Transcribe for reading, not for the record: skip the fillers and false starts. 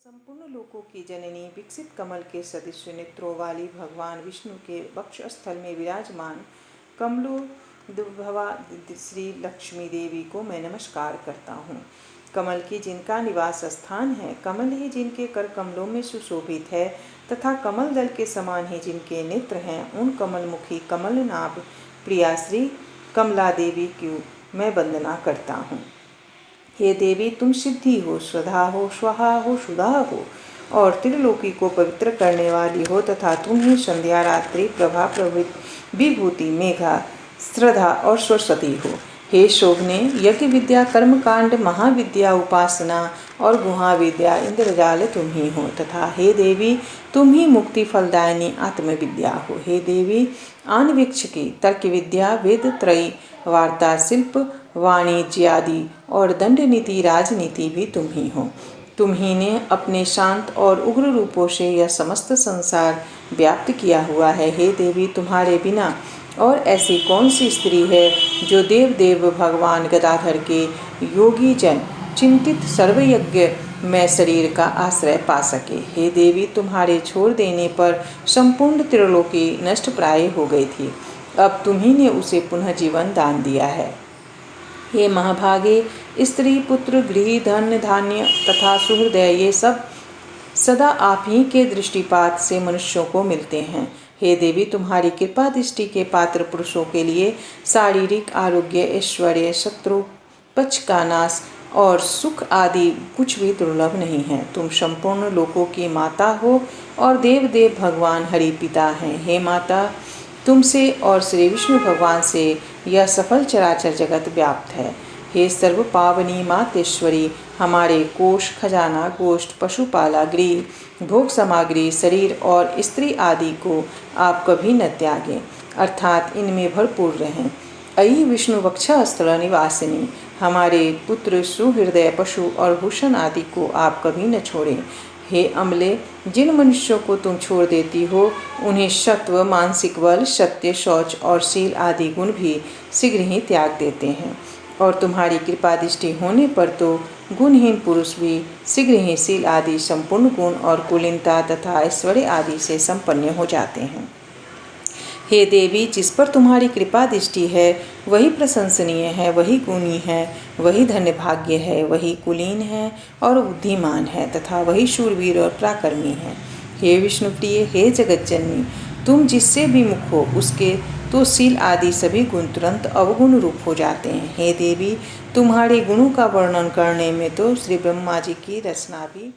संपूर्ण लोकों की जननी विकसित कमल के सदृश नेत्रों वाली भगवान विष्णु के वक्षस्थल में विराजमान कमलोद्भवा श्री लक्ष्मी देवी को मैं नमस्कार करता हूँ। कमल की जिनका निवास स्थान है, कमल ही जिनके कर कमलों में सुशोभित है तथा कमल दल के समान ही जिनके नेत्र हैं, उन कमलमुखी कमलनाभ प्रिया श्री कमला देवी की मैं वंदना करता हूँ। हे देवी, तुम सिद्धि हो, श्रद्धा हो, स्वाहा हो, सुधा हो और त्रिलोकी को पवित्र करने वाली हो तथा तुम ही संध्या, रात्रि, प्रभा, विभूति, मेघा, श्रद्धा और सरस्वती हो। हे शोभने, यज्ञ विद्या, कर्मकांड, महाविद्या, उपासना और गुहा विद्या, इंद्रजाल तुम ही हो तथा हे देवी, तुम ही मुक्ति फलदायिनी आत्मविद्या हो। हे देवी, आन्वीक्षिकी, तर्क विद्या, वेद त्रयी, वार्ता, शिल्प, वाणिज्य आदि और दंड नीति, राजनीति भी तुम ही हो। तुम ही ने अपने शांत और उग्र रूपों से यह समस्त संसार व्याप्त किया हुआ है। हे देवी, तुम्हारे बिना और ऐसी कौन सी स्त्री है जो देव भगवान गदाधर के योगी जन चिंतित सर्वयज्ञ में शरीर का आश्रय पा सके। हे देवी, तुम्हारे छोड़ देने पर संपूर्ण त्रिलोकी नष्ट प्राय हो गई थी, अब तुम्ही ने उसे पुनः जीवन दान दिया है। हे महाभागे, स्त्री, पुत्र, गृह, धन, धान्य तथा सुहृदय, ये सब सदा आप ही के दृष्टिपात से मनुष्यों को मिलते हैं। हे देवी, तुम्हारी कृपा दृष्टि के पात्र पुरुषों के लिए शारीरिक आरोग्य, ऐश्वर्य, शत्रु पक्ष का नाश और सुख आदि कुछ भी दुर्लभ नहीं है। तुम संपूर्ण लोकों की माता हो और देव भगवान हरि पिता हैं। हे माता, तुमसे और श्री विष्णु भगवान से यह सफल चराचर जगत व्याप्त है। हे सर्व पावनी मातेश्वरी, हमारे कोष, खजाना, गोष्ठ, पशुपाला, गृह, भोग सामग्री, शरीर और स्त्री आदि को आप कभी न त्यागें, अर्थात इनमें भरपूर रहें। अयि विष्णु वक्षस्थल निवासिनी, हमारे पुत्र, सुहृदय, पशु और भूषण आदि को आप कभी न छोड़ें। हे अमले, जिन मनुष्यों को तुम छोड़ देती हो, उन्हें सत्व, मानसिक बल, सत्य, शौच और शील आदि गुण भी शीघ्र ही त्याग देते हैं और तुम्हारी कृपा दृष्टि होने पर तो गुणहीन पुरुष भी शीघ्र ही शील आदि संपूर्ण गुण और कुलीनता तथा ऐश्वर्य आदि से संपन्न हो जाते हैं। हे देवी, जिस पर तुम्हारी कृपा दृष्टि है वही प्रशंसनीय है, वही गुणी है, वही धन्य भाग्य है, वही कुलीन है और बुद्धिमान है तथा वही शूरवीर और पराक्रमी है। हे विष्णु प्रिय, हे जगत जननी, तुम जिससे भी मुख हो उसके तो शील आदि सभी गुण तुरंत अवगुण रूप हो जाते हैं। हे देवी, तुम्हारे गुणों का वर्णन करने में तो श्री ब्रह्मा जी की रचना भी